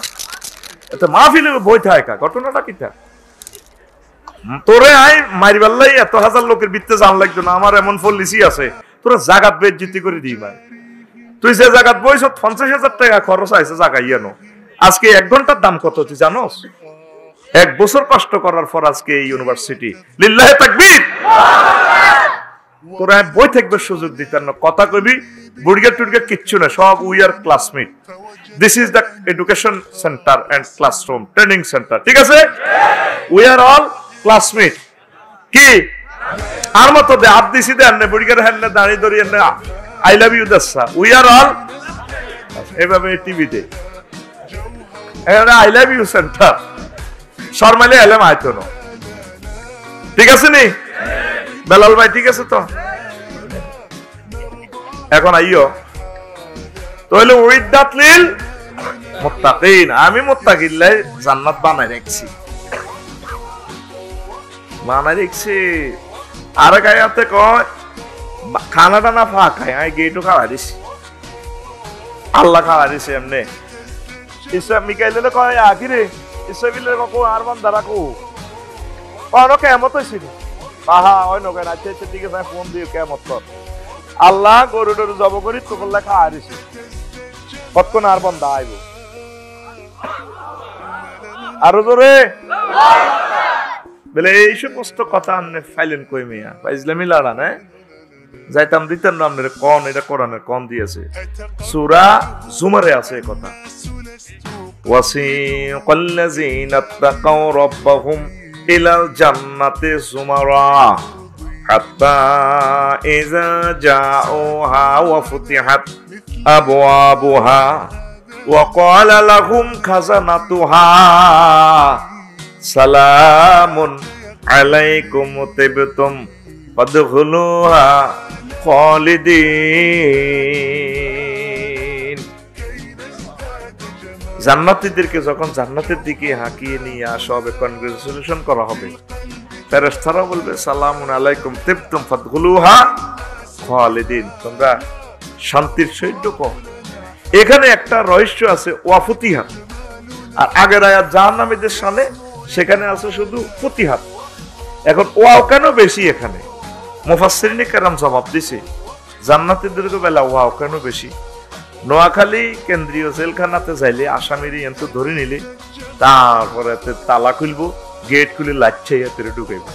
এটা মাহফিলে বই থাকা ঘটনাটা কিটা তোরে আই মারিবাল্লাই এত হাজার লোকের বিত্তে জান লাগতো না আমার এমন পলিসি আছে তোরা জাগাত বেজ্জতি করে দিই ভাই তুই যে জাগাত বইছ 50,000 টাকা খরচ আইছে জায়গা ইয়ানো আজকে 1 ঘন্টার দাম কত তুই জানোস 1 বছর কষ্ট করার পর আজকে এই ইউনিভার্সিটি লিল্লাহি তাকবীর তোরা বই থাকবে সুযোগ দিতেন না কথা কইবি বুড়গা টুড়গা কিচ্ছু না সব we are classmate this is the education centre and classroom training centre ঠিক আছে উই আর অল ক্লাসমেট কি আর মতো দে হাত দিছি দে এনে বুড়গার হেনে দাঁড়ি ধরি এনে আই লাভ ইউ দাসা উই আর অল এভাবে টিভিতে এরা আই লাভ ইউ সেন্টার শর্মালে এলাম আইতো না ঠিক আছে নি বেলাল ভাই ঠিক আছে তো এখন আইও তাহলে উইদাত লিল মুত্তাকিন আমি মুত্তাকিল্লাই জান্নাত বানাই রাখছি আর গায়াতে কয় খানাটা না ফাঁকাই আমি গেটও খাওয়া দিছি আল্লাহ খাওয়া দিছে এমনি ইসা মিকাইলে কয় আখিরে ইসবিলে কো আর বান্দা রাখো ওরা কেমত হইছিল আহা ওই নগেন আচ্ছা ঠিক আছে ফোন দিও কেমত কর আল্লাহ গরু ডরু জব করি তো বললে খাওয়া দিছে কতক্ষণ আর বান্দা আইব আরো জোরে বলে এই সমস্ত কথা আপনি ফাইলেন কই মিয়া ইসলামী লড়া না যাইতাম দিতেন না আপনার কোন এটা কোরআনের কোন দিয়েছে সূরা জুমারে আছে এই কথা ওয়াসিকাল্লাযিনা তাকাউ রাব্বাহুম ইলাল জান্নাতি যুমারা হাত্তা ইযা জাউহা ওয়া ফুতিহাত আবওয়াবুহা ওয়া ক্বালা লাহুম খাজানাতুহা সালামুন আলাইকুম তিবতুম ফাদখুলুহা খালিদিন জান্নাতীদেরকে যখন জান্নাতের দিকে হাঁকিয়ে নিয়ে আসা হবে কনগ্রাচুলেশন করা হবে ফেরেশতারা বলবে সালামুন আলাইকুম তিবতুম ফাদখুলুহা খালিদিন তোমরা শান্তির সহিত ঢোকো এখানে একটা রহস্য আছে ওয়াফুতিহা আর আগের আয়াত জাহান্নামীদের শানে সেখানে আছে শুধু ফুতিহাত এখন ওয়াও কেন বেশি এখানে মুফাসসিরিনে কেরাম জবাব দিছে জান্নাতীদের বেলা ওয়াও কেন বেশি নোয়াখালী কেন্দ্রীয় জেলখানাতে যাইলে আসামির এত ধরে নিলে তারপরে তালা খুলবো গেট খুলে লাচ্ছাই হাতে ঢুকাইব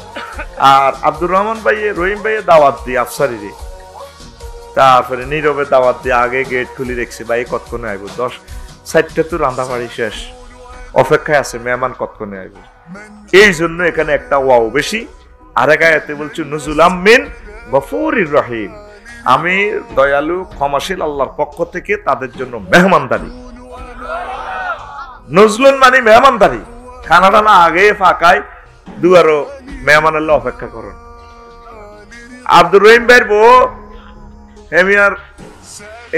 আর আব্দুর রহমান ভাইয়ে রহিম ভাইয়ে দাওয়াত দিয়ে আফসারিরে তারপরে নীরবে দাওয়াত দিয়ে আগে গেট খুলে রেখছে ভাই কতক্ষণে আইব 10:60 তো রান্না বাড়ি শেষ অপেক্ষায় আছে মেহমান কতক্ষণে আইব এই জন্য এখানে একটা ওয়াও বেশি আর এক আয়াতে বলছে নুজুলাম মিন গফুরির রহিম আমি দয়ালু ক্ষমাশীল আল্লাহর পক্ষ থেকে তাদের জন্য মেহমানদারি নজলুন মানে মেহমানদারি খানাটা না আগে ফাঁকায় দুয়ারও মেহমানের অপেক্ষা করুন আব্দুর রহিম ভাইয়ের বউ হেমিয়ার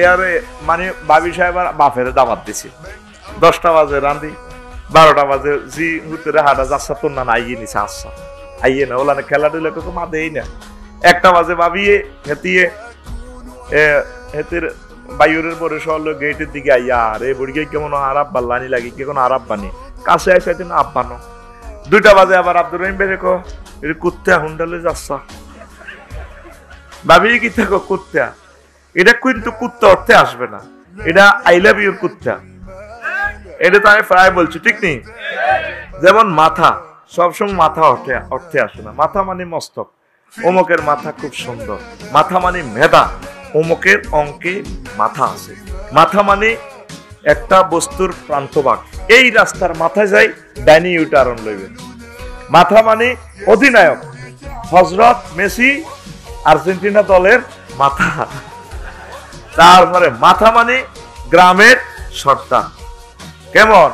এয়ারে মানে বাবি সাহেব বাপের দাওয়াত দিছে 10টা বাজে রান্ধি 12টা বাজে জি হুতরে হাডা যাচ্ছা তোর না আইয়ে নিছে আসছা আইয়ে না ওলানে খেলাধুলা তো মা দেই না 1টা বাজে ভাবিয়ে হেতিয়ে হেতের বায়ুরের পরে সহল গেটের দিকে আইয়া আরে বুড়িকে কেমন আরাপ বাল্লানি লাগে কি কোন আরাপ বানি কাছে আইসাইতে না আব্বানো 2টা বাজে আবার আব্দুর রহিম ভাই কো এটা কুত্তা হুন্ডালে যাচ্ছা ভাবি কি থাকো কুত্তা, এটা কিন্তু কুত্তা অর্থে আসবে না, এটা আই লাভ ইউর কুত্তা। এটা তো আমি প্রায় বলছি, ঠিক নেই? যেমন মাথা সবসময় মাথা অর্থে আসে না। মাথা মানে মস্তক, অমুকের মাথা খুব সুন্দর। মাথা মানে মেধা, অমুকের অঙ্কে মাথা আছে। মাথা মানে একটা বস্তুর প্রান্তভাগ, এই রাস্তার মাথায় যাই ডাইনি ইউটারন লইবেন। মাথা মানে অধিনায়ক, হজরত মেসি আর্জেন্টিনা দলের মাথা। তারপরে মাথা মানে গ্রামের সর্দার। কেমন?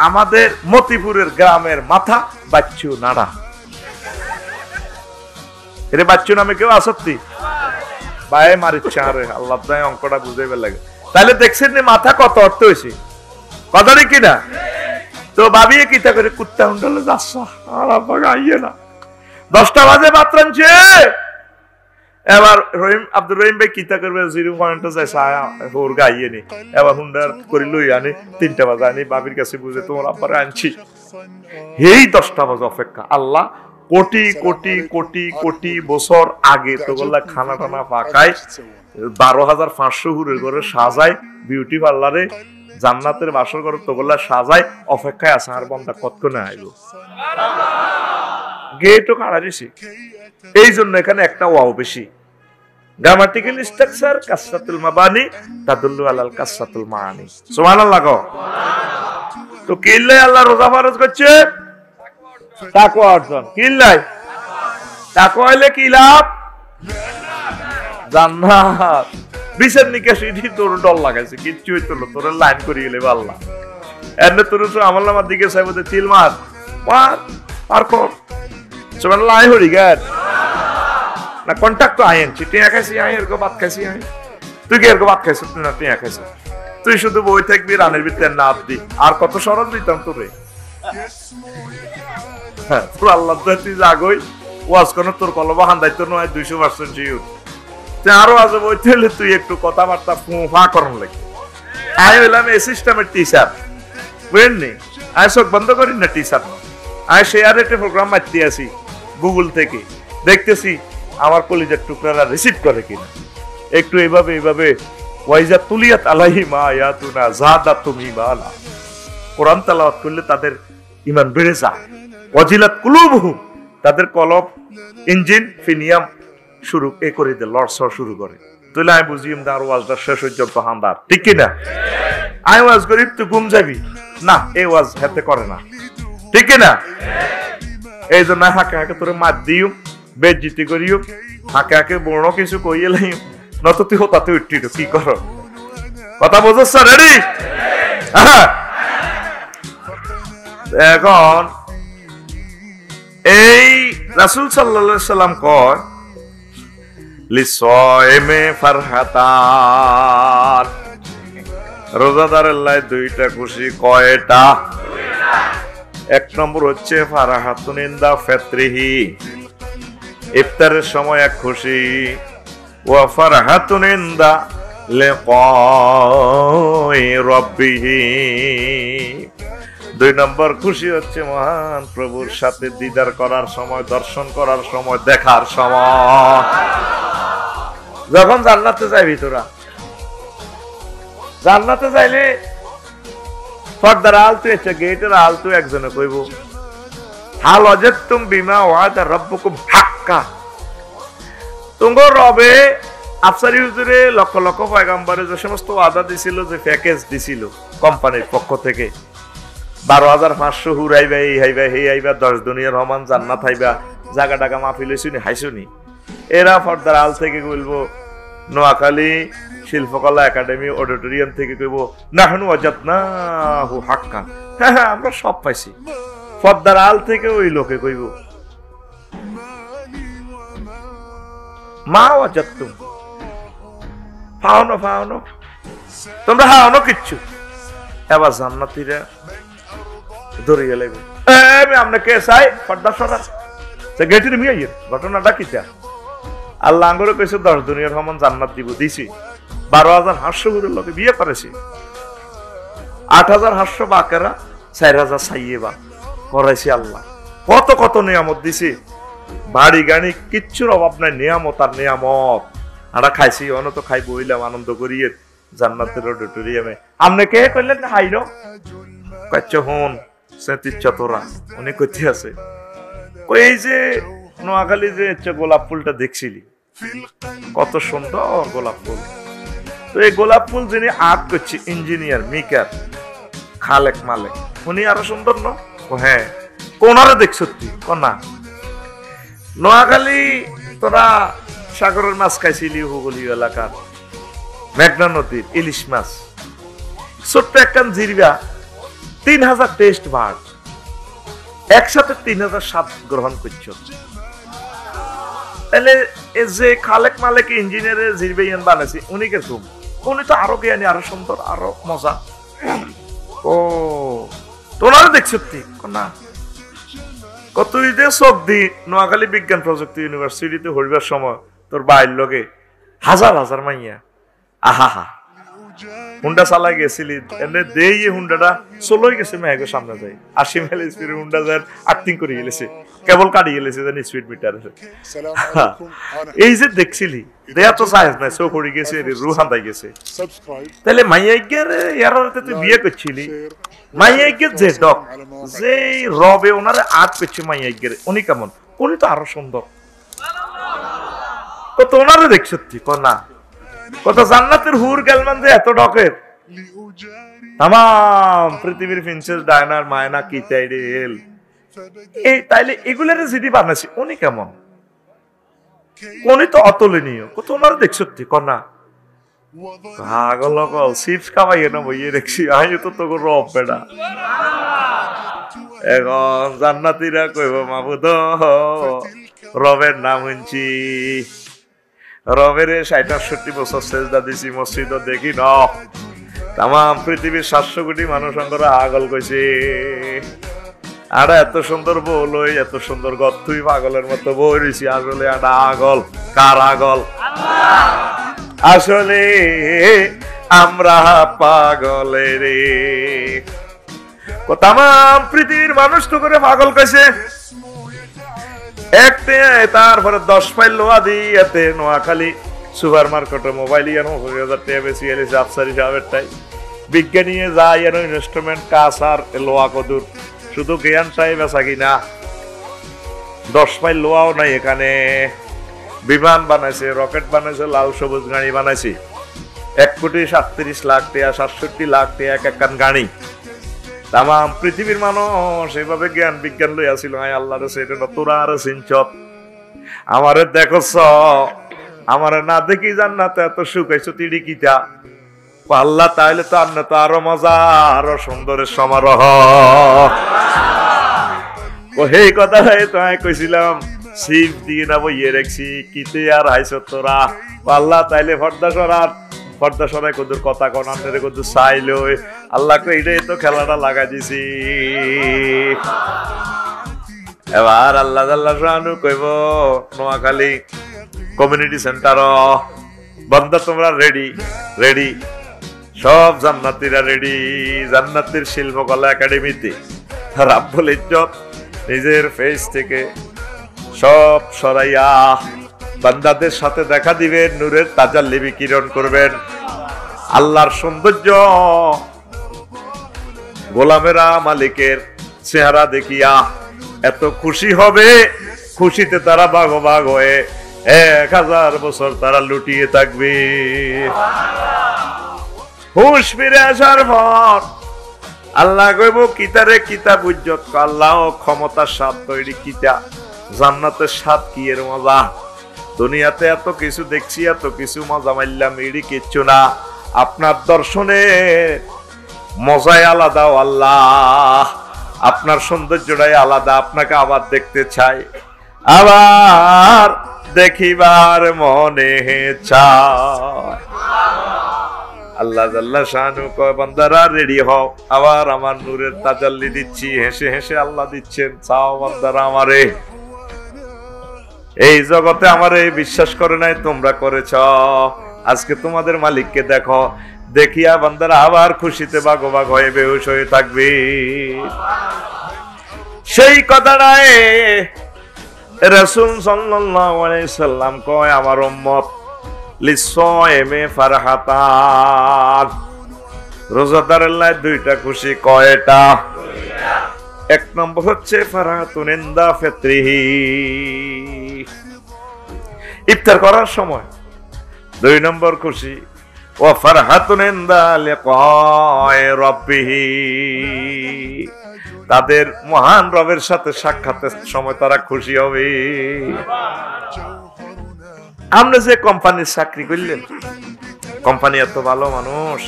আমাদের মতিপুরের গ্রামের মাথা বাচ্চু নাড়া। এটা বাচ্চু নামে কেউ আসত্তি বায়ে মারিচ্ছে, আরে আল্লাহ অঙ্কটা বুঝে লাগে। তাহলে দেখছেন মাথা কত অর্থ হয়েছে, কথা কি না? তো ভাবিয়ে কিতা করে কুত্তা হুন্ডালে যাচ্ছা, আর আইয়ে না 10টা বাজে মাত্র আনছে। এবার আব্দুর রহিম ভাই কিতা করবে, 0 পয়েন্টে যায় ওর গাইয়ে নি। এবার হুন্ডার করে লই আনি, 3টা বাজে আনি, বাবির কাছে বুঝে তোমার আব্বারে আনছি। এই 10টা বাজে অপেক্ষা। আল্লাহ কোটি কোটি কোটি কোটি বছর আগে তো বললা খানা টানা পাকায় 12,500 হুরের ঘরে সাজায়, বিউটি পার্লারে জান্নাতের বাসর ঘরে তো বললা সাজায়, অপেক্ষায় আছে আর বন্ধা কতক্ষণে আইব। গেটও কাড়া দিছি। এই জন্য এখানে একটা ওয়াও বেশি। গ্রামাটিক্যাল স্ট্রাকচার কাসরাতুল মাবানি তাদুল্লু আলাল কাসরাতুল মাআনি। সুবহানাল্লাহ গো। তো কিল্লাই আল্লাহ রোজা ফরজ করছে তাকওয়া অর্জন। কিল্লাই তাকওয়া হইলে কি লাভ? জান্নাত। বিচার নিকাশ ইডি তোর ডর লাগাইছে, কিচ্ছু হইতো না, তোর লাইন করিয়ে গেলে আল্লাহ এনে তোর আমল নামার দিকে চাইবো তিল মার আর কর। সুবহানাল্লাহ। আই হরি গার না কন্টাক্ট তো আইন টিয়া খাইছি, আই এরকম ভাত খাইছি, আই তুই কি এরকম ভাত খাইছ না টিয়া খাইছ? তুই শুধু বই থাকবি রানের ভিতরে নাপ দি, আর কত সরল দিতাম তোরে। হ্যাঁ তোর আল্লাহ তুই জাগই ওয়াজ কোন তোর কলবা হান্দাইতো নয় 200% জিও। তুই আরো আজ বইতে হলে তুই একটু কথাবার্তা ফা করন লাগে। আই হইলাম এই সিস্টেমের টিচার, বুঝলি? আই চোখ বন্ধ করি না টিচার। আই শেয়ার একটা প্রোগ্রাম মারতে আসি গুগল থেকে, দেখতেছি আমার কলিজার টুকরারা রিসিভ করে কিনা। একটু এইভাবে এইভাবে ওয়াইজা তুলিয়াত আলাইহিম আয়াতুনা যাদাতুম ঈমানা, কোরআন তেলাওয়াত করলে তাদের ঈমান বেড়ে যায়। ওয়াজিলাত কুলুবুহুম, তাদের কলব ইঞ্জিন ফিনিয়াম শুরু এ করে দে লড়সড় শুরু করে। তাহলে আমি বুঝিম তার ওয়াজটা শেষ পর্যন্ত হান্দার, ঠিক কিনা? আই ওয়াজ গরিব তুই ঘুম যাবি না, এই ওয়াজ হাতে করে না, ঠিক কিনা? এই জন্য হাঁকে হাঁকে তোরে মাত দিও, বেজ্জিতি করিও, হাঁকে হাঁকে বড় কিছু কইয়ে লাইও, নত তুই হতাতে উঠি কি কর। কথা বোঝাস রেডি? এখন এই রাসূল সাল্লাল্লাহু আলাইহি সাল্লাম কয় লিসাইমে ফারহাতান, রোজাদারের লাই 2টা খুশি। কয়টা? 1 নম্বর হচ্ছে ফারহাতুন ইনদা ফিত্রিহি, ইফতারের সময় এক খুশি। ওয়া ফারহাতুন ইনদা লিকাই রাব্বিহি, 2 নম্বর খুশি হচ্ছে মহান প্রভুর সাথে দিদার করার সময়, দর্শন করার সময়, দেখার সময়। যখন জান্নাতে যাইবি তোরা, জান্নাতে যাইলে পর্দার আলতু এসে গেটের আলতু একজনে কইব হাল ওয়াজাদতুম বিমা ওয়াদা রাব্বুকুম হাক্কা, তোমার রবে আফসারি হুজুরে লক্ষ লক্ষ পয়গম্বরে যে সমস্ত ওয়াদা দিছিল, যে প্যাকেজ দিছিল কোম্পানির পক্ষ থেকে, 12,500 হুর আইবা, এই আইবা, হে আইবা, 10 দুনিয়ার রহমান জান্নাত আইবা, জায়গা টাকা মাহফিল হইছুনি হাইছুনি। এরা পর্দার আল থেকে বলবো নোয়াখালী শিল্পকলা একাডেমি অডিটোরিয়াম থেকে কইব নাহনু ওয়াজাদনাহু হাক্কা, হ্যাঁ হ্যাঁ আমরা সব পাইছি। পর্দার আল থেকে ওই লোকে কইব মা ওয়াজাদতুম, পাওনো পাওনো, তোমরা হাওনো কিচ্ছু। এবার জান্নাতীরা ধরিয়ে লাগবে, আমরা কে চাই পর্দা সরা গেটের মিয়াইয়ের ঘটনাটা কিটা? আল্লাহ আঙ্গরে কইছে 10 দুনিয়ার সমান জান্নাত দিব, দিছি। 12,500 হুরের লোকে বিয়ে করেছি, 8,500 বাকেরা, 4,000 সাইয়েবা করাইছি। আল্লাহ কত কত নিয়ামত দিছি। বাড়ি গাড়ি কিচ্ছুর অভাব নাই, নিয়ামত আর নিয়ামত। আমরা খাইছি, অন তো খাই বইলাম আনন্দ করিয়ে জান্নাতের অডিটোরিয়ামে। আপনি কে কইলেন হাইরো কচ্ছ হন সেতিচ্ছ তোরা, উনি কইতে আছে কই এই যে নোয়াখালী যে গোলাপ ফুলটা দেখছিলি কত সুন্দর গোলাপ ফুল। তো এই গোলাপ ফুল যিনি আর্ট করছে ইঞ্জিনিয়ার মেকার খালেক মালেক, উনি আরো সুন্দর না? হ্যাঁ। কোনারে দেখছ তুই? না। নোয়াখালী তোরা সাগরের মাছ খাইছিলি হুগলি এলাকার মেঘনা নদীর ইলিশ মাছ, ছোট্ট একটা জিরবা 3000 টেস্ট ভাগ একসাথে 3000 স্বাদ গ্রহণ করছ। তাহলে যে খালেক মালেক ইঞ্জিনিয়ারের জিরবাইয়ান বানাইছি উনি কিরকম? উনি তো আরো জ্ঞানী, আরো সুন্দর, আরো মজা। ও তোনারা দেখছ তুই? না। তুই যে চোখ দি নোয়াখালী বিজ্ঞান প্রযুক্তি ইউনিভার্সিটিতে হইবার সময় তোর বাইর লগে হাজার হাজার মাইয়া আহা হুন্ডা চালাই গেছিলি, এনে দেই হুন্ডাটা চলই গেছে মেঘের সামনে যাই 80 মাইল স্পিডে হুন্ডা যার আর্থিং করে গেলেছে, কেবল কাটি গেলেছে জানি স্পিড মিটার। এই যে দেখছিলি দেয়া তো সাইজ নাই, চোখ পড়ে গেছে, রুহ হান্দাই গেছে। তাহলে মাইয়াইগের ইয়ারতে তুই বিয়ে করছিলি, মাইয়াইগের যে ডক যে রবে ওনারে আট পেছে মাইয়াইগের, উনি কেমন? উনি তো আরো সুন্দর। কত ওনারে দেখছ তুই? না। কত জান্নাতের হুর গেলমান যে এত ডকের তাম পৃথিবীর প্রিন্সেস ডায়নার মায়না কি চাইডেল এই, তাইলে এগুলার জিডি বানাইছি উনি কেমন? উনি তো অতুলনীয়। কত ওনারে দেখছ তুই? না। পাগল কল চিপস খাওয়াইয়ে না বইয়ে দেখছি আমি তো তোকে রব বেড়া। এখন জান্নাতীরা কইব মাবুদ রবের নাম শুনছি, রবের 60-68 বছর সেজদা দিছি, মসজিদ দেখি ন তাম পৃথিবীর 700 কোটি মানুষ আমরা আগল কইছে। আর এত সুন্দর বউ লই, এত সুন্দর গত তুই পাগলের মতো বই রইছি। আসলে একটা আগল। কার আগল? আসলে আমরা পাগলে রে। তাম পৃথিবীর মানুষ তো করে পাগল কইছে। একতে তারপরে 10 মাইল লোয়া দিই এতে নোয়াখালী সুপার মার্কেটে মোবাইল ইয়ানো 20,000 টাকা বেশি এলেছে আফসারি সাহেবের টাই। বিজ্ঞানী যায় এনো ইনস্ট্রুমেন্ট কাজ আর লোয়া কদুর, শুধু জ্ঞানটাই বেচা কিনা। 10 মাইল লোয়াও নাই এখানে। বিমান বানাইছে, রকেট বানাইছে, লাল সবুজ গাড়ি বানাইছে। 1,37,00,000 টাকা 67 লাখ টাকা এক একখান গাড়ি। তাম পৃথিবীর মানুষ এইভাবে জ্ঞান বিজ্ঞান লই আসিল। আল্লাহরে সেটা তোরা আর সিনচত আমারে দেখছ, আমারে না দেখি জান্নাতে এত সুখাইছো তিড়ি কিটা আল্লাহ, তাইলে তো আন্না তো আরো মজা, আরো সুন্দরের সমারোহ। এই কথা তোমায় কইছিলাম শিব দিয়ে না বইয়ে রাখছি কিতে আর আইস তোরা আল্লাহ, তাইলে ফর্দা সরার পর্দা সরাই কদুর কথা কন আপনারে কদুর চাইল আল্লাহকে এটাই তো খেলাটা লাগাই দিছি। এবার আল্লাহ আল্লাহ শাহানু কইব নোয়াখালী কমিউনিটি সেন্টার বন্ধা তোমরা রেডি রেডি, সব জান্নাতীরা রেডি। জান্নাতের শিল্পকলা একাডেমিতে রাব্বুল ইজ্জত নিজের ফেস থেকে সব সরাইয়া বান্দাদের সাথে দেখা দিবেন, নূরের তাজাল্লি বিকিরণ করবেন। আল্লাহর সৌন্দর্য গোলামেরা মালিকের চেহারা দেখিয়া এত খুশি হবে, খুশিতে তারা বাঘ বাঘ হয়ে 1000 বছর তারা লুটিয়ে থাকবে। হুশ ফিরে আসার পর আল্লাহ কইব কিতারে কিতাব উজ্জত, আল্লাহ ক্ষমতার স্বাদ তৈরি কিতা, জান্নাতের স্বাদ কি এর মজা। দুনিয়াতে এত কিছু দেখছি, এত কিছু মজা মারলাম, এড়ি কিচ্ছু না। আপনার দর্শনে মজাই আলাদা। আল্লাহ আপনার সৌন্দর্যটাই আলাদা, আপনাকে আবার দেখতে চাই, আবার দেখিবার মনে চায়। আল্লাহ আল্লাহ শানু কয় বান্দারা রেডি হও, আবার আমার নূরের তাজাল্লি দিচ্ছি। হেসে হেসে আল্লাহ দিচ্ছেন, চাও বান্দারা আমারে। এই জগতে আমারে বিশ্বাস করে নাই, তোমরা করেছ, আজকে তোমাদের মালিককে দেখো। দেখিয়া বান্দারা আবার খুশিতে বাগবাগ হয়ে বেহুশ হয়ে থাকবে। সেই কথাটাই রাসূল সাল্লাল্লাহু আলাইহি সাল্লাম কয় আমার উম্মত লিসাইমে ফারহাতান, রোজাদারের লাই দুইটা খুশি। কয়টা? এক নম্বর হচ্ছে ফারহাতুন ইনদা ফিত্রিহি, ইফতার করার সময়। দুই নম্বর খুশি ওয়া ফারহাতুন ইনদা লিকাই রাব্বিহি, তাদের মহান রবের সাথে সাক্ষাতের সময় তারা খুশি হবে। আমরা যে কোম্পানির চাকরি করলেন, কোম্পানি এত ভালো মানুষ,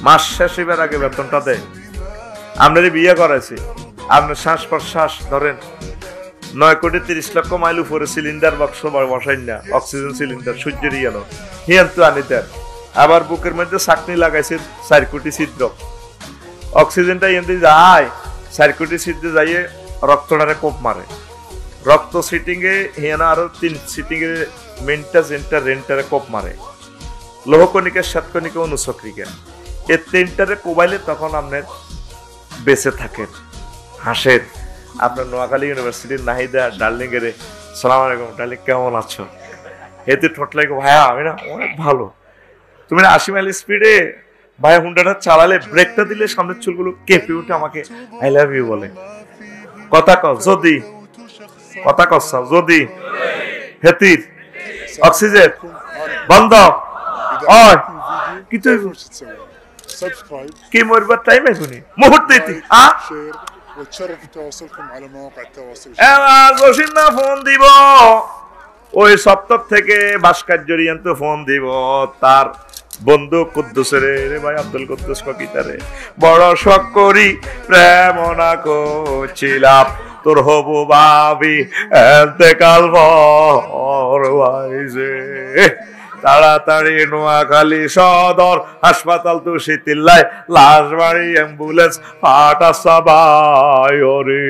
মাস শেষ হইবার আগে বেতনটা দেয়। আপনারই বিয়ে করাইছি, আপনার শ্বাস প্রশ্বাস ধরেন 9,30,00,000 মাইল উপরে সিলিন্ডার বাক্স বসাই না, অক্সিজেন সিলিন্ডার সূর্যের ইয়ানো হিয়ান তো আনি দেন। আবার বুকের মধ্যে চাকনি লাগাইছে 4 কোটি ছিদ্র, অক্সিজেনটা ইয়ান দিয়ে যায় 4 কোটি ছিদ্রে যাইয়ে রক্তটারে কোপ মারে। রক্ত সিটিং এ হিয়ানা আরো 3 সিটিং এ মেন্টা সেন্টার রেন্টারে কোপ মারে। লোহকণিকা, শ্বেতকণিকা, অনুচক্রিকা, এই 3টারে কোবাইলে তখন আপনার বেঁচে থাকেন, হাসেন। আপনার নোয়াখালী ইউনিভার্সিটির নাহিদা ডার্লিং এর সালাম আলাইকুম ডার্লিং কেমন আছো, এতে ঠোঁট লাগে ভাইয়া আমি না অনেক ভালো। তুমি না 80 মাইল স্পিডে ভাইয়া হুন্ডাটা চালালে ব্রেকটা দিলে সামনের চুলগুলো কেঁপে উঠে আমাকে আই লাভ ইউ বলে। কথা কও যদি, কথা কচ্ছাও যদি হেতির অক্সিজেন বন্ধ হয় কিন্তু سبسكرايب কি মরবার টাইম এখনই মুহূর্তে شير وتشرف تواصلكم على مواقع التواصل এবার জসিম ফোন দিব, ওই সপ্তাহ থেকে ভাস্কর্যরিয়ান্ত ফোন দিব তার বন্ধু কুদ্দুসের, রে ভাই আব্দুল কুদ্দুস ককিতারে বড় শখ করি প্রেম না করছিলাম, তোর হবু ভাবি এতেকাল ভাইজে তাড়াতাড়ি নোয়াখালী সদর হাসপাতাল তো শীতিল্লায় লাশ বাড়ি অ্যাম্বুলেন্স ফাটা সবাই ওরে।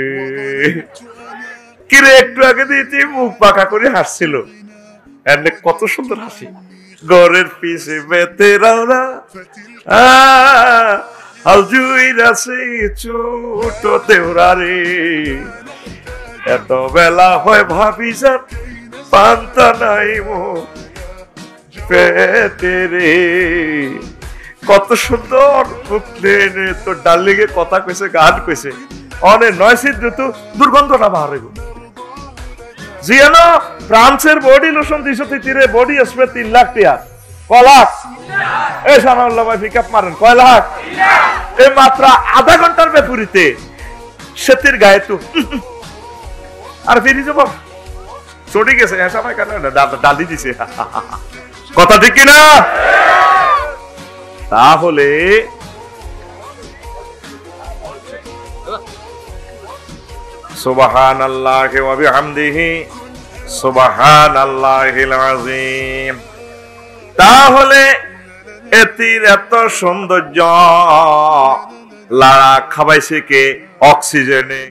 কিরে একটু আগে দিয়েছি মুখ পাকা করে হাসছিল, এমনি কত সুন্দর হাসি। ঘরের পিছে বেতে রাওনা হালজুইর আছে ছোট দেওরা রে, এত বেলা হয় ভাবি যান পান্তা নাই মো পেতে রে। কত সুন্দর তো ডার্লিং এর কথা কইছে, গান কইছে, অনেক নয় সিদ্ধ তো দুর্গন্ধটা বাহার হইব। জিয়ানো ফ্রান্সের বডি লোশন 233 বডি আসবে 3 লাখ টাকা। কয় লাখ? এই সানাউল্লাহ ভাই পিকআপ মারেন, কয় লাখ? এই মাত্র আধা ঘন্টার ব্যাপারিতে সেতির গায়ে তো আর ফিরি যাব চড়ে গেছে সময় কেন ডালি দিছে। কথা ঠিক কিনা? তাহলে সুবহানাল্লাহি ওয়া বিহামদিহি সুবহানাল্লাহিল আযীম। তাহলে এতির এত সৌন্দর্য লাড়া খাবাইছে কে? অক্সিজেনে।